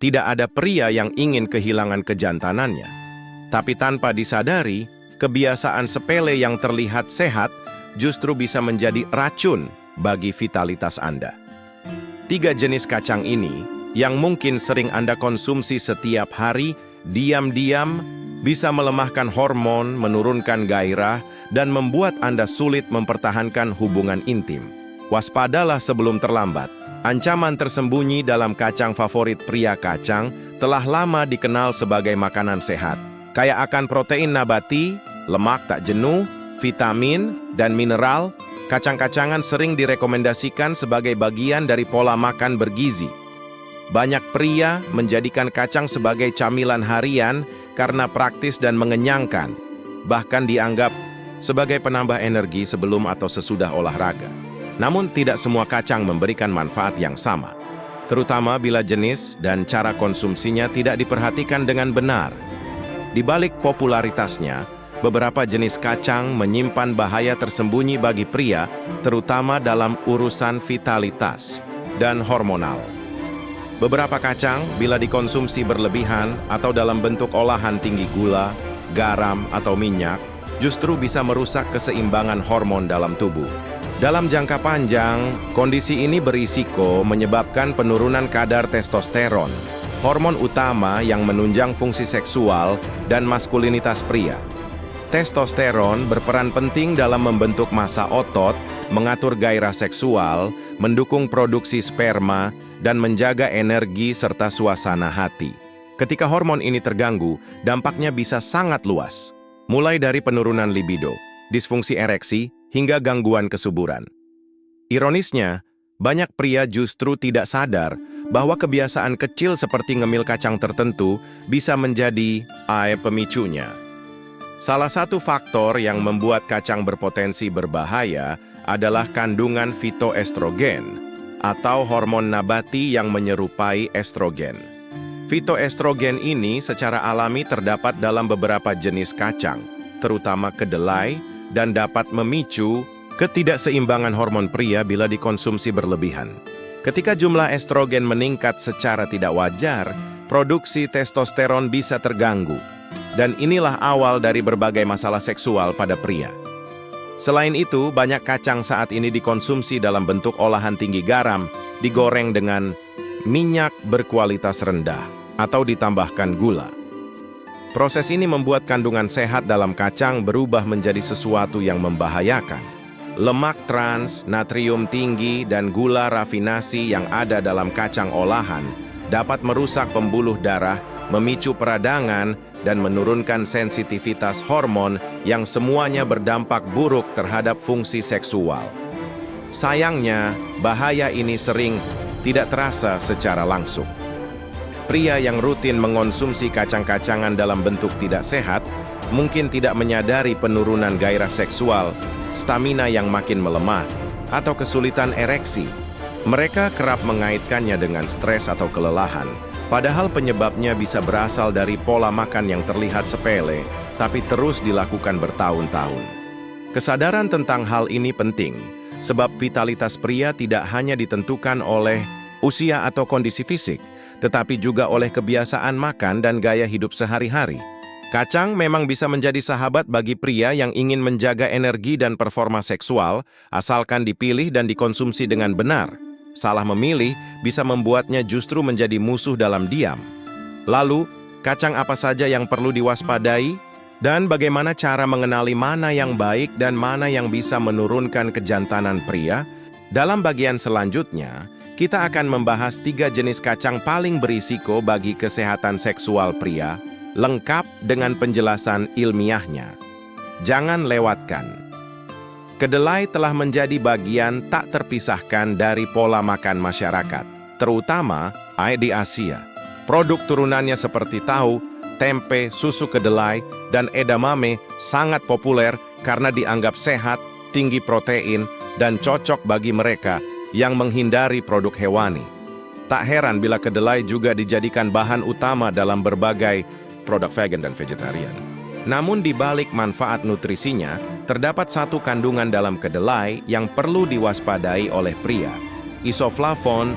Tidak ada pria yang ingin kehilangan kejantanannya. Tapi tanpa disadari, kebiasaan sepele yang terlihat sehat justru bisa menjadi racun bagi vitalitas Anda. 3 jenis kacang ini yang mungkin sering Anda konsumsi setiap hari, diam-diam bisa melemahkan hormon, menurunkan gairah, dan membuat Anda sulit mempertahankan hubungan intim. Waspadalah sebelum terlambat. Ancaman tersembunyi dalam kacang favorit pria kacang telah lama dikenal sebagai makanan sehat. Kaya akan protein nabati, lemak tak jenuh, vitamin, dan mineral, kacang-kacangan sering direkomendasikan sebagai bagian dari pola makan bergizi. Banyak pria menjadikan kacang sebagai camilan harian karena praktis dan mengenyangkan, bahkan dianggap sebagai penambah energi sebelum atau sesudah olahraga. Namun tidak semua kacang memberikan manfaat yang sama, terutama bila jenis dan cara konsumsinya tidak diperhatikan dengan benar. Di balik popularitasnya, beberapa jenis kacang menyimpan bahaya tersembunyi bagi pria, terutama dalam urusan vitalitas dan hormonal. Beberapa kacang, bila dikonsumsi berlebihan atau dalam bentuk olahan tinggi gula, garam, atau minyak, justru bisa merusak keseimbangan hormon dalam tubuh. Dalam jangka panjang, kondisi ini berisiko menyebabkan penurunan kadar testosteron, hormon utama yang menunjang fungsi seksual dan maskulinitas pria. Testosteron berperan penting dalam membentuk massa otot, mengatur gairah seksual, mendukung produksi sperma, dan menjaga energi serta suasana hati. Ketika hormon ini terganggu, dampaknya bisa sangat luas, mulai dari penurunan libido, disfungsi ereksi, hingga gangguan kesuburan. Ironisnya, banyak pria justru tidak sadar bahwa kebiasaan kecil seperti ngemil kacang tertentu bisa menjadi pemicunya. Salah satu faktor yang membuat kacang berpotensi berbahaya adalah kandungan fitoestrogen atau hormon nabati yang menyerupai estrogen. Fitoestrogen ini secara alami terdapat dalam beberapa jenis kacang, terutama kedelai, dan dapat memicu ketidakseimbangan hormon pria bila dikonsumsi berlebihan. Ketika jumlah estrogen meningkat secara tidak wajar, produksi testosteron bisa terganggu. Dan inilah awal dari berbagai masalah seksual pada pria. Selain itu, banyak kacang saat ini dikonsumsi dalam bentuk olahan tinggi garam, digoreng dengan minyak berkualitas rendah, atau ditambahkan gula. Proses ini membuat kandungan sehat dalam kacang berubah menjadi sesuatu yang membahayakan. Lemak trans, natrium tinggi, dan gula rafinasi yang ada dalam kacang olahan dapat merusak pembuluh darah, memicu peradangan, dan menurunkan sensitivitas hormon yang semuanya berdampak buruk terhadap fungsi seksual. Sayangnya, bahaya ini sering tidak terasa secara langsung. Pria yang rutin mengonsumsi kacang-kacangan dalam bentuk tidak sehat mungkin tidak menyadari penurunan gairah seksual, stamina yang makin melemah, atau kesulitan ereksi. Mereka kerap mengaitkannya dengan stres atau kelelahan, padahal penyebabnya bisa berasal dari pola makan yang terlihat sepele, tapi terus dilakukan bertahun-tahun. Kesadaran tentang hal ini penting, sebab vitalitas pria tidak hanya ditentukan oleh usia atau kondisi fisik, tetapi juga oleh kebiasaan makan dan gaya hidup sehari-hari. Kacang memang bisa menjadi sahabat bagi pria yang ingin menjaga energi dan performa seksual, asalkan dipilih dan dikonsumsi dengan benar. Salah memilih bisa membuatnya justru menjadi musuh dalam diam. Lalu, kacang apa saja yang perlu diwaspadai? Dan bagaimana cara mengenali mana yang baik dan mana yang bisa menurunkan kejantanan pria? Dalam bagian selanjutnya, kita akan membahas 3 jenis kacang paling berisiko bagi kesehatan seksual pria, lengkap dengan penjelasan ilmiahnya. Jangan lewatkan. Kedelai telah menjadi bagian tak terpisahkan dari pola makan masyarakat, terutama di Asia. Produk turunannya seperti tahu, tempe, susu kedelai, dan edamame sangat populer karena dianggap sehat, tinggi protein, dan cocok bagi mereka yang menghindari produk hewani. Tak heran bila kedelai juga dijadikan bahan utama dalam berbagai produk vegan dan vegetarian. Namun di balik manfaat nutrisinya, terdapat satu kandungan dalam kedelai yang perlu diwaspadai oleh pria. Isoflavon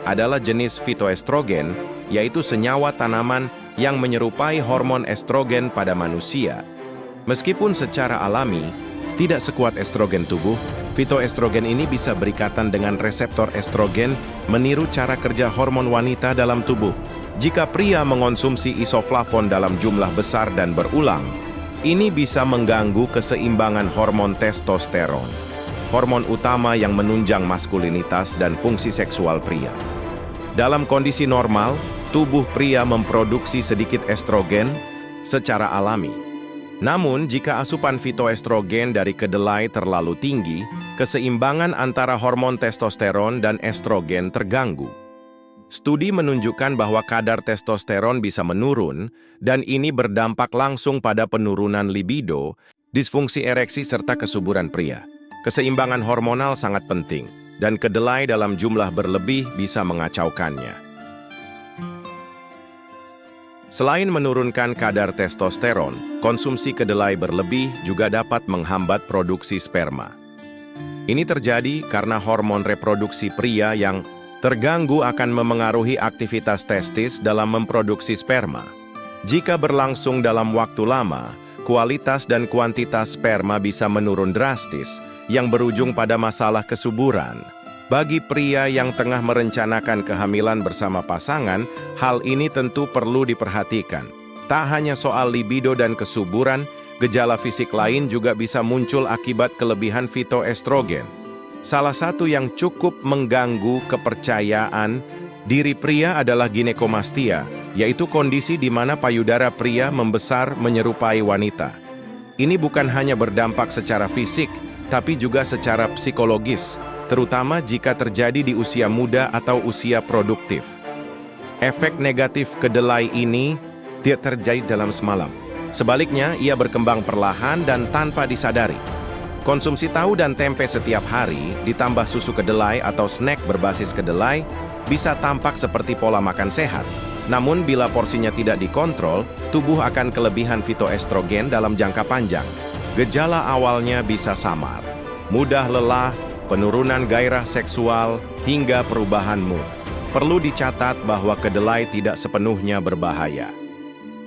adalah jenis fitoestrogen, yaitu senyawa tanaman yang menyerupai hormon estrogen pada manusia. Meskipun secara alami tidak sekuat estrogen tubuh, fitoestrogen ini bisa berikatan dengan reseptor estrogen, meniru cara kerja hormon wanita dalam tubuh. Jika pria mengonsumsi isoflavon dalam jumlah besar dan berulang, ini bisa mengganggu keseimbangan hormon testosteron, hormon utama yang menunjang maskulinitas dan fungsi seksual pria. Dalam kondisi normal, tubuh pria memproduksi sedikit estrogen secara alami. Namun, jika asupan fitoestrogen dari kedelai terlalu tinggi, keseimbangan antara hormon testosteron dan estrogen terganggu. Studi menunjukkan bahwa kadar testosteron bisa menurun, dan ini berdampak langsung pada penurunan libido, disfungsi ereksi, serta kesuburan pria. Keseimbangan hormonal sangat penting, dan kedelai dalam jumlah berlebih bisa mengacaukannya. Selain menurunkan kadar testosteron, konsumsi kedelai berlebih juga dapat menghambat produksi sperma. Ini terjadi karena hormon reproduksi pria yang terganggu akan memengaruhi aktivitas testis dalam memproduksi sperma. Jika berlangsung dalam waktu lama, kualitas dan kuantitas sperma bisa menurun drastis, yang berujung pada masalah kesuburan. Bagi pria yang tengah merencanakan kehamilan bersama pasangan, hal ini tentu perlu diperhatikan. Tak hanya soal libido dan kesuburan, gejala fisik lain juga bisa muncul akibat kelebihan fitoestrogen. Salah satu yang cukup mengganggu kepercayaan diri pria adalah ginekomastia, yaitu kondisi di mana payudara pria membesar menyerupai wanita. Ini bukan hanya berdampak secara fisik, tapi juga secara psikologis, terutama jika terjadi di usia muda atau usia produktif. Efek negatif kedelai ini tidak terjadi dalam semalam. Sebaliknya, ia berkembang perlahan dan tanpa disadari. Konsumsi tahu dan tempe setiap hari, ditambah susu kedelai atau snack berbasis kedelai, bisa tampak seperti pola makan sehat. Namun, bila porsinya tidak dikontrol, tubuh akan kelebihan fitoestrogen dalam jangka panjang. Gejala awalnya bisa samar, mudah lelah, penurunan gairah seksual, hingga perubahan mood. Perlu dicatat bahwa kedelai tidak sepenuhnya berbahaya.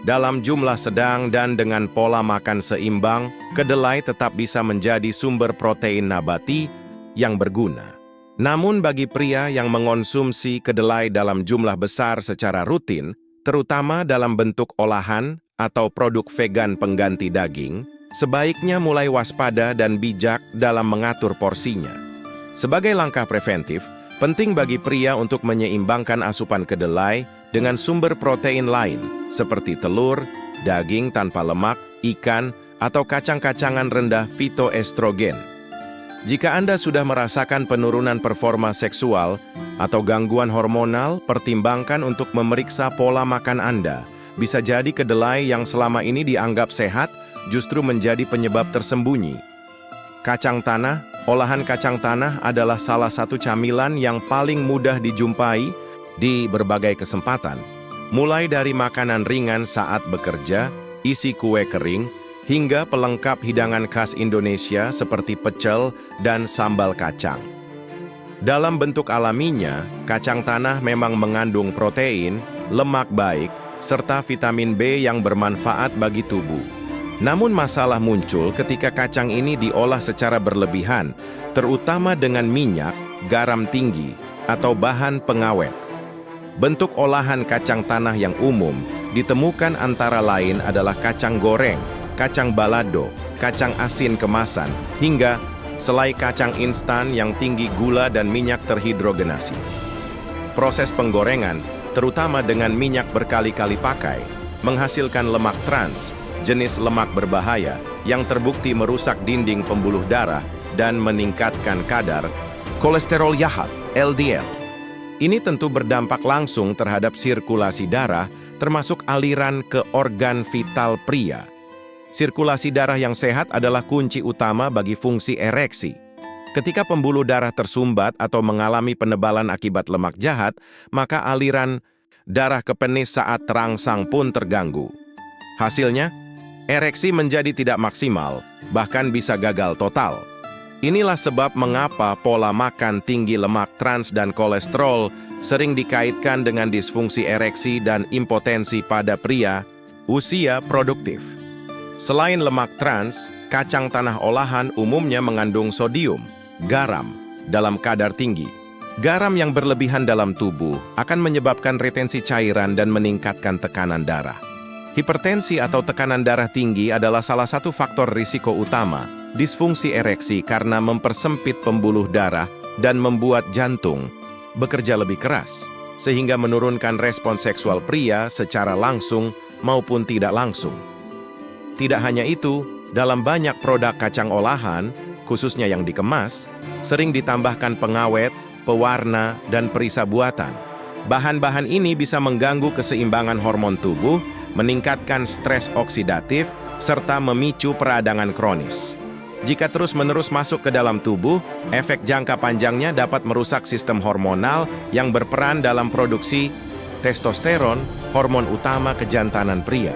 Dalam jumlah sedang dan dengan pola makan seimbang, kedelai tetap bisa menjadi sumber protein nabati yang berguna. Namun bagi pria yang mengonsumsi kedelai dalam jumlah besar secara rutin, terutama dalam bentuk olahan atau produk vegan pengganti daging, sebaiknya mulai waspada dan bijak dalam mengatur porsinya. Sebagai langkah preventif, penting bagi pria untuk menyeimbangkan asupan kedelai dengan sumber protein lain, seperti telur, daging tanpa lemak, ikan, atau kacang-kacangan rendah fitoestrogen. Jika Anda sudah merasakan penurunan performa seksual atau gangguan hormonal, pertimbangkan untuk memeriksa pola makan Anda. Bisa jadi kedelai yang selama ini dianggap sehat justru menjadi penyebab tersembunyi. Kacang tanah, olahan kacang tanah adalah salah satu camilan yang paling mudah dijumpai di berbagai kesempatan. Mulai dari makanan ringan saat bekerja, isi kue kering, hingga pelengkap hidangan khas Indonesia seperti pecel dan sambal kacang. Dalam bentuk alaminya, kacang tanah memang mengandung protein, lemak baik, serta vitamin B yang bermanfaat bagi tubuh. Namun masalah muncul ketika kacang ini diolah secara berlebihan, terutama dengan minyak, garam tinggi, atau bahan pengawet. Bentuk olahan kacang tanah yang umum ditemukan antara lain adalah kacang goreng, kacang balado, kacang asin kemasan, hingga selai kacang instan yang tinggi gula dan minyak terhidrogenasi. Proses penggorengan, terutama dengan minyak berkali-kali pakai, menghasilkan lemak trans, jenis lemak berbahaya yang terbukti merusak dinding pembuluh darah dan meningkatkan kadar kolesterol jahat (LDL). Ini tentu berdampak langsung terhadap sirkulasi darah, termasuk aliran ke organ vital pria. Sirkulasi darah yang sehat adalah kunci utama bagi fungsi ereksi. Ketika pembuluh darah tersumbat atau mengalami penebalan akibat lemak jahat, maka aliran darah ke penis saat terangsang pun terganggu. Hasilnya, ereksi menjadi tidak maksimal, bahkan bisa gagal total. Inilah sebab mengapa pola makan tinggi lemak trans dan kolesterol sering dikaitkan dengan disfungsi ereksi dan impotensi pada pria usia produktif. Selain lemak trans, kacang tanah olahan umumnya mengandung sodium, garam, dalam kadar tinggi. Garam yang berlebihan dalam tubuh akan menyebabkan retensi cairan dan meningkatkan tekanan darah. Hipertensi atau tekanan darah tinggi adalah salah satu faktor risiko utama disfungsi ereksi karena mempersempit pembuluh darah dan membuat jantung bekerja lebih keras, sehingga menurunkan respon seksual pria secara langsung maupun tidak langsung. Tidak hanya itu, dalam banyak produk kacang olahan, khususnya yang dikemas, sering ditambahkan pengawet, pewarna, dan perisa buatan. Bahan-bahan ini bisa mengganggu keseimbangan hormon tubuh, meningkatkan stres oksidatif, serta memicu peradangan kronis. Jika terus-menerus masuk ke dalam tubuh, efek jangka panjangnya dapat merusak sistem hormonal yang berperan dalam produksi testosteron, hormon utama kejantanan pria.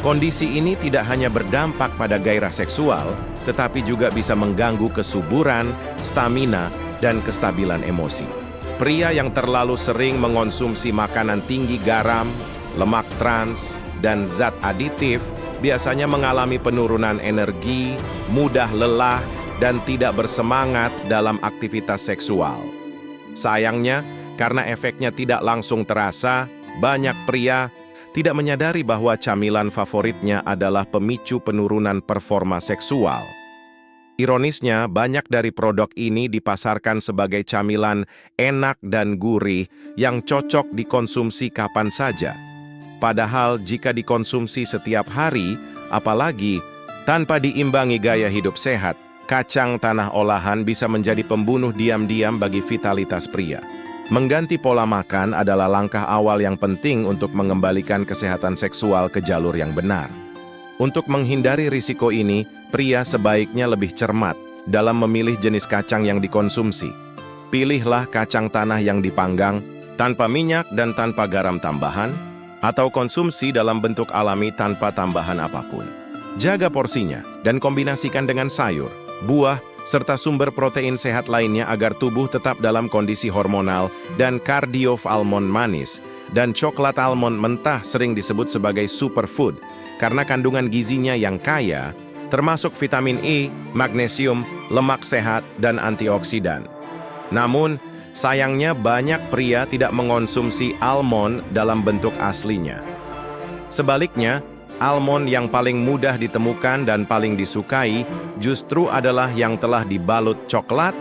Kondisi ini tidak hanya berdampak pada gairah seksual, tetapi juga bisa mengganggu kesuburan, stamina, dan kestabilan emosi. Pria yang terlalu sering mengonsumsi makanan tinggi garam, lemak trans, dan zat aditif biasanya mengalami penurunan energi, mudah lelah, dan tidak bersemangat dalam aktivitas seksual. Sayangnya, karena efeknya tidak langsung terasa, banyak pria tidak menyadari bahwa camilan favoritnya adalah pemicu penurunan performa seksual. Ironisnya, banyak dari produk ini dipasarkan sebagai camilan enak dan gurih yang cocok dikonsumsi kapan saja. Padahal jika dikonsumsi setiap hari, apalagi tanpa diimbangi gaya hidup sehat, kacang tanah olahan bisa menjadi pembunuh diam-diam bagi vitalitas pria. Mengganti pola makan adalah langkah awal yang penting untuk mengembalikan kesehatan seksual ke jalur yang benar. Untuk menghindari risiko ini, pria sebaiknya lebih cermat dalam memilih jenis kacang yang dikonsumsi. Pilihlah kacang tanah yang dipanggang, tanpa minyak dan tanpa garam tambahan, atau konsumsi dalam bentuk alami tanpa tambahan apapun. Jaga porsinya dan kombinasikan dengan sayur, buah, serta sumber protein sehat lainnya agar tubuh tetap dalam kondisi hormonal dan kardiov. Almond manis dan coklat almond mentah sering disebut sebagai superfood karena kandungan gizinya yang kaya, termasuk vitamin E, magnesium, lemak sehat, dan antioksidan. Namun, sayangnya banyak pria tidak mengonsumsi almond dalam bentuk aslinya. Sebaliknya, almond yang paling mudah ditemukan dan paling disukai justru adalah yang telah dibalut coklat,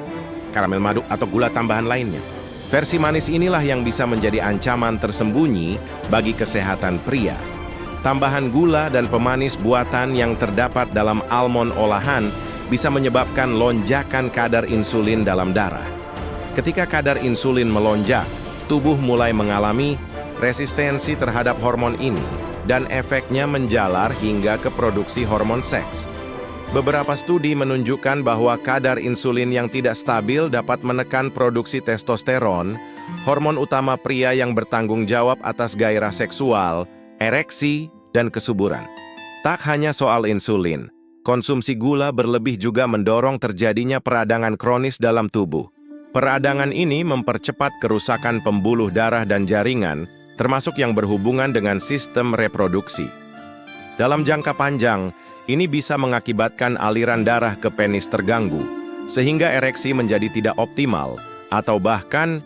karamel madu, atau gula tambahan lainnya. Versi manis inilah yang bisa menjadi ancaman tersembunyi bagi kesehatan pria. Tambahan gula dan pemanis buatan yang terdapat dalam almond olahan bisa menyebabkan lonjakan kadar insulin dalam darah. Ketika kadar insulin melonjak, tubuh mulai mengalami resistensi terhadap hormon ini dan efeknya menjalar hingga ke produksi hormon seks. Beberapa studi menunjukkan bahwa kadar insulin yang tidak stabil dapat menekan produksi testosteron, hormon utama pria yang bertanggung jawab atas gairah seksual, ereksi, dan kesuburan. Tak hanya soal insulin, konsumsi gula berlebih juga mendorong terjadinya peradangan kronis dalam tubuh. Peradangan ini mempercepat kerusakan pembuluh darah dan jaringan, termasuk yang berhubungan dengan sistem reproduksi. Dalam jangka panjang, ini bisa mengakibatkan aliran darah ke penis terganggu, sehingga ereksi menjadi tidak optimal, atau bahkan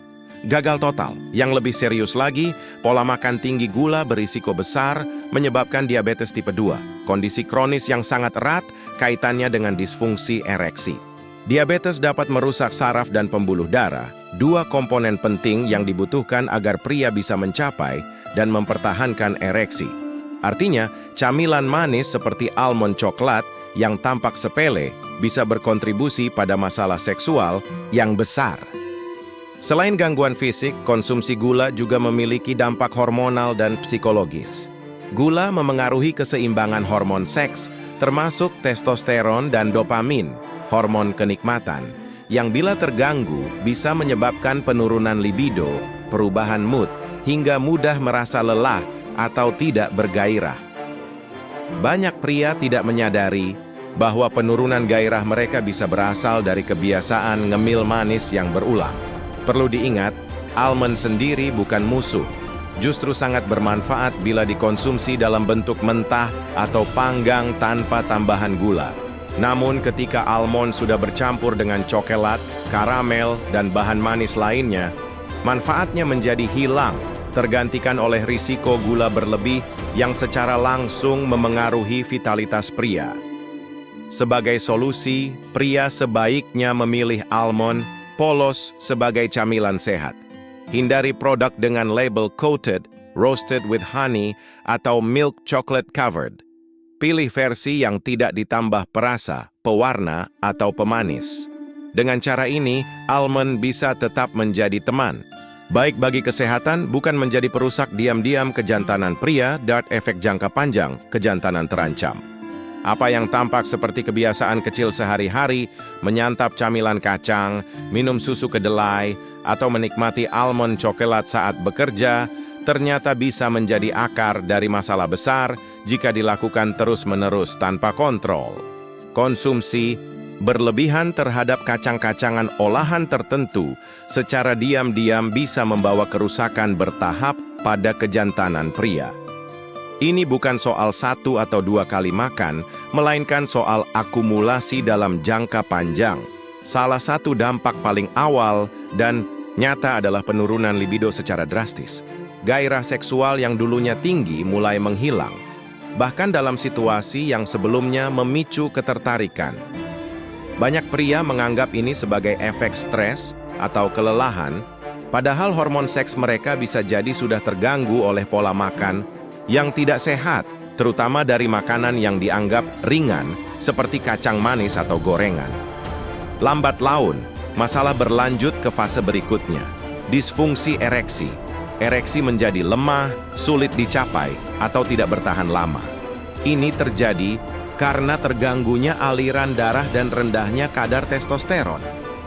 gagal total. Yang lebih serius lagi, pola makan tinggi gula berisiko besar menyebabkan diabetes tipe 2, kondisi kronis yang sangat erat kaitannya dengan disfungsi ereksi. Diabetes dapat merusak saraf dan pembuluh darah, dua komponen penting yang dibutuhkan agar pria bisa mencapai dan mempertahankan ereksi. Artinya, camilan manis seperti almond coklat yang tampak sepele bisa berkontribusi pada masalah seksual yang besar. Selain gangguan fisik, konsumsi gula juga memiliki dampak hormonal dan psikologis. Gula memengaruhi keseimbangan hormon seks, termasuk testosteron dan dopamin, hormon kenikmatan, yang bila terganggu bisa menyebabkan penurunan libido, perubahan mood, hingga mudah merasa lelah atau tidak bergairah. Banyak pria tidak menyadari bahwa penurunan gairah mereka bisa berasal dari kebiasaan ngemil manis yang berulang. Perlu diingat, almond sendiri bukan musuh. Justru sangat bermanfaat bila dikonsumsi dalam bentuk mentah atau panggang tanpa tambahan gula. Namun ketika almond sudah bercampur dengan coklat, karamel, dan bahan manis lainnya, manfaatnya menjadi hilang, tergantikan oleh risiko gula berlebih yang secara langsung memengaruhi vitalitas pria. Sebagai solusi, pria sebaiknya memilih almond polos sebagai camilan sehat. Hindari produk dengan label coated, roasted with honey, atau milk chocolate covered. Pilih versi yang tidak ditambah perasa, pewarna, atau pemanis. Dengan cara ini, almond bisa tetap menjadi teman. Baik bagi kesehatan, bukan menjadi perusak diam-diam kejantanan pria dan efek jangka panjang, kejantanan terancam. Apa yang tampak seperti kebiasaan kecil sehari-hari, menyantap camilan kacang, minum susu kedelai, atau menikmati almond coklat saat bekerja, ternyata bisa menjadi akar dari masalah besar jika dilakukan terus-menerus tanpa kontrol. Konsumsi berlebihan terhadap kacang-kacangan olahan tertentu secara diam-diam bisa membawa kerusakan bertahap pada kejantanan pria. Ini bukan soal 1 atau 2 kali makan, melainkan soal akumulasi dalam jangka panjang. Salah satu dampak paling awal dan nyata adalah penurunan libido secara drastis. Gairah seksual yang dulunya tinggi mulai menghilang, bahkan dalam situasi yang sebelumnya memicu ketertarikan. Banyak pria menganggap ini sebagai efek stres atau kelelahan, padahal hormon seks mereka bisa jadi sudah terganggu oleh pola makan yang tidak sehat, terutama dari makanan yang dianggap ringan, seperti kacang manis atau gorengan. Lambat laun, masalah berlanjut ke fase berikutnya, disfungsi ereksi. Ereksi menjadi lemah, sulit dicapai, atau tidak bertahan lama. Ini terjadi karena terganggunya aliran darah dan rendahnya kadar testosteron.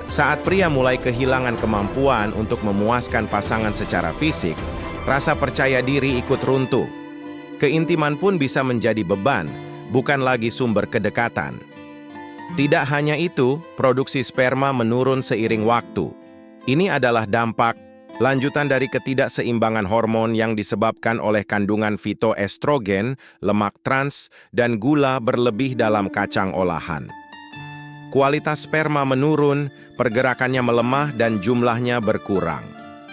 Saat pria mulai kehilangan kemampuan untuk memuaskan pasangan secara fisik, rasa percaya diri ikut runtuh. Keintiman pun bisa menjadi beban, bukan lagi sumber kedekatan. Tidak hanya itu, produksi sperma menurun seiring waktu. Ini adalah dampak lanjutan dari ketidakseimbangan hormon yang disebabkan oleh kandungan fitoestrogen, lemak trans, dan gula berlebih dalam kacang olahan. Kualitas sperma menurun, pergerakannya melemah, dan jumlahnya berkurang.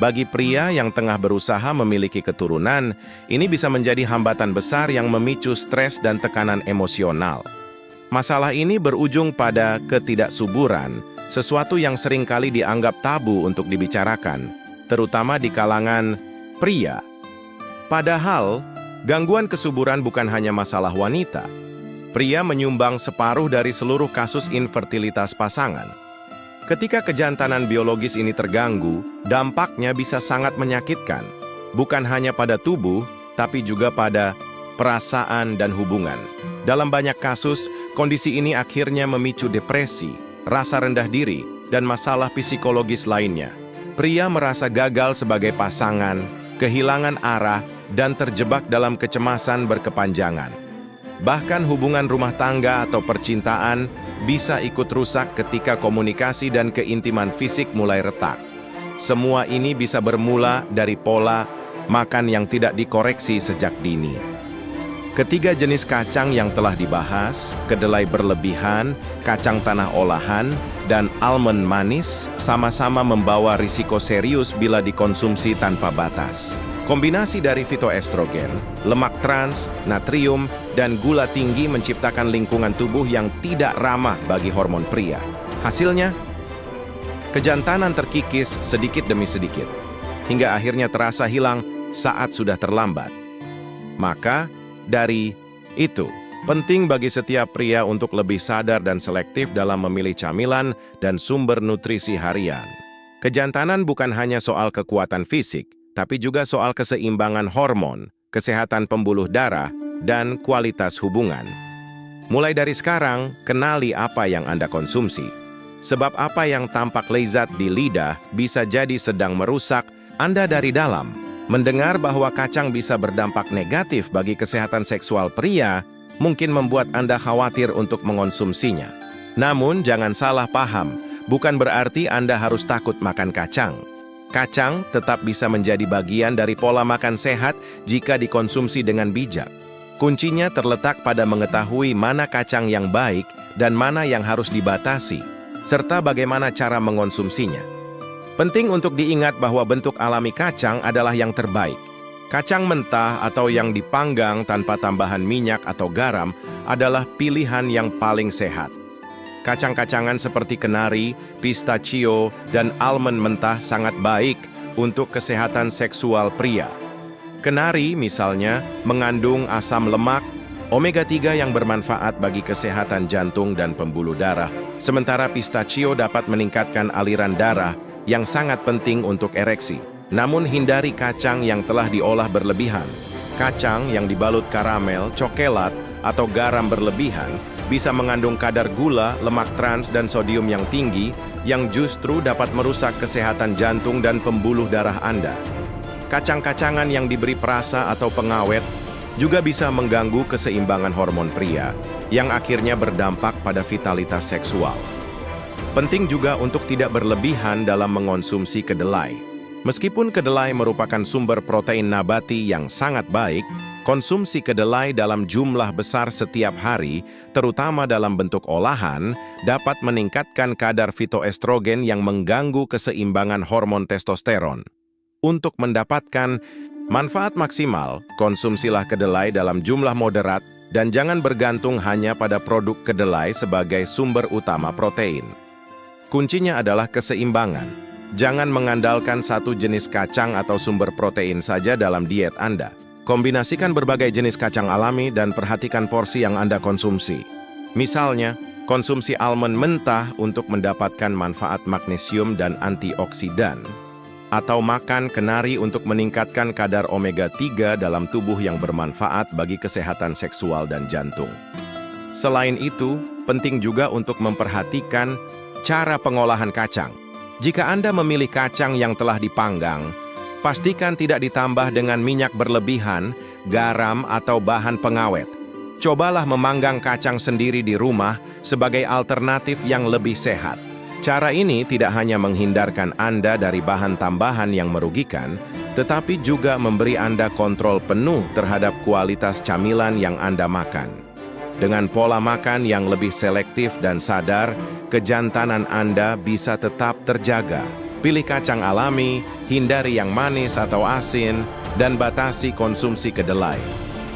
Bagi pria yang tengah berusaha memiliki keturunan, ini bisa menjadi hambatan besar yang memicu stres dan tekanan emosional. Masalah ini berujung pada ketidaksuburan, sesuatu yang seringkali dianggap tabu untuk dibicarakan, terutama di kalangan pria. Padahal, gangguan kesuburan bukan hanya masalah wanita. Pria menyumbang separuh dari seluruh kasus infertilitas pasangan. Ketika kejantanan biologis ini terganggu, dampaknya bisa sangat menyakitkan, bukan hanya pada tubuh, tapi juga pada perasaan dan hubungan. Dalam banyak kasus, kondisi ini akhirnya memicu depresi, rasa rendah diri, dan masalah psikologis lainnya. Pria merasa gagal sebagai pasangan, kehilangan arah, dan terjebak dalam kecemasan berkepanjangan. Bahkan hubungan rumah tangga atau percintaan bisa ikut rusak ketika komunikasi dan keintiman fisik mulai retak. Semua ini bisa bermula dari pola makan yang tidak dikoreksi sejak dini. Ketiga jenis kacang yang telah dibahas, kedelai berlebihan, kacang tanah olahan, dan almond manis, sama-sama membawa risiko serius bila dikonsumsi tanpa batas. Kombinasi dari fitoestrogen, lemak trans, natrium, dan gula tinggi menciptakan lingkungan tubuh yang tidak ramah bagi hormon pria. Hasilnya, kejantanan terkikis sedikit demi sedikit, hingga akhirnya terasa hilang saat sudah terlambat. Maka, dari itu, penting bagi setiap pria untuk lebih sadar dan selektif dalam memilih camilan dan sumber nutrisi harian. Kejantanan bukan hanya soal kekuatan fisik, tapi juga soal keseimbangan hormon, kesehatan pembuluh darah, dan kualitas hubungan. Mulai dari sekarang, kenali apa yang Anda konsumsi. Sebab apa yang tampak lezat di lidah bisa jadi sedang merusak Anda dari dalam. Mendengar bahwa kacang bisa berdampak negatif bagi kesehatan seksual pria, mungkin membuat Anda khawatir untuk mengonsumsinya. Namun, jangan salah paham, bukan berarti Anda harus takut makan kacang. Kacang tetap bisa menjadi bagian dari pola makan sehat jika dikonsumsi dengan bijak. Kuncinya terletak pada mengetahui mana kacang yang baik dan mana yang harus dibatasi, serta bagaimana cara mengonsumsinya. Penting untuk diingat bahwa bentuk alami kacang adalah yang terbaik. Kacang mentah atau yang dipanggang tanpa tambahan minyak atau garam adalah pilihan yang paling sehat. Kacang-kacangan seperti kenari, pistachio, dan almond mentah sangat baik untuk kesehatan seksual pria. Kenari misalnya mengandung asam lemak, omega 3 yang bermanfaat bagi kesehatan jantung dan pembuluh darah, sementara pistachio dapat meningkatkan aliran darah yang sangat penting untuk ereksi. Namun hindari kacang yang telah diolah berlebihan. Kacang yang dibalut karamel, cokelat, atau garam berlebihan bisa mengandung kadar gula, lemak trans, dan sodium yang tinggi yang justru dapat merusak kesehatan jantung dan pembuluh darah Anda. Kacang-kacangan yang diberi perasa atau pengawet juga bisa mengganggu keseimbangan hormon pria yang akhirnya berdampak pada vitalitas seksual. Penting juga untuk tidak berlebihan dalam mengonsumsi kedelai. Meskipun kedelai merupakan sumber protein nabati yang sangat baik, konsumsi kedelai dalam jumlah besar setiap hari, terutama dalam bentuk olahan, dapat meningkatkan kadar fitoestrogen yang mengganggu keseimbangan hormon testosteron. Untuk mendapatkan manfaat maksimal, konsumsilah kedelai dalam jumlah moderat dan jangan bergantung hanya pada produk kedelai sebagai sumber utama protein. Kuncinya adalah keseimbangan. Jangan mengandalkan satu jenis kacang atau sumber protein saja dalam diet Anda. Kombinasikan berbagai jenis kacang alami dan perhatikan porsi yang Anda konsumsi. Misalnya, konsumsi almond mentah untuk mendapatkan manfaat magnesium dan antioksidan. Atau makan kenari untuk meningkatkan kadar omega 3 dalam tubuh yang bermanfaat bagi kesehatan seksual dan jantung. Selain itu, penting juga untuk memperhatikan cara pengolahan kacang. Jika Anda memilih kacang yang telah dipanggang, pastikan tidak ditambah dengan minyak berlebihan, garam, atau bahan pengawet. Cobalah memanggang kacang sendiri di rumah sebagai alternatif yang lebih sehat. Cara ini tidak hanya menghindarkan Anda dari bahan tambahan yang merugikan, tetapi juga memberi Anda kontrol penuh terhadap kualitas camilan yang Anda makan. Dengan pola makan yang lebih selektif dan sadar, kejantanan Anda bisa tetap terjaga. Pilih kacang alami, hindari yang manis atau asin, dan batasi konsumsi kedelai.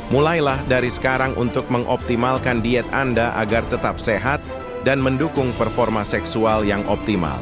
Mulailah dari sekarang untuk mengoptimalkan diet Anda agar tetap sehat dan mendukung performa seksual yang optimal.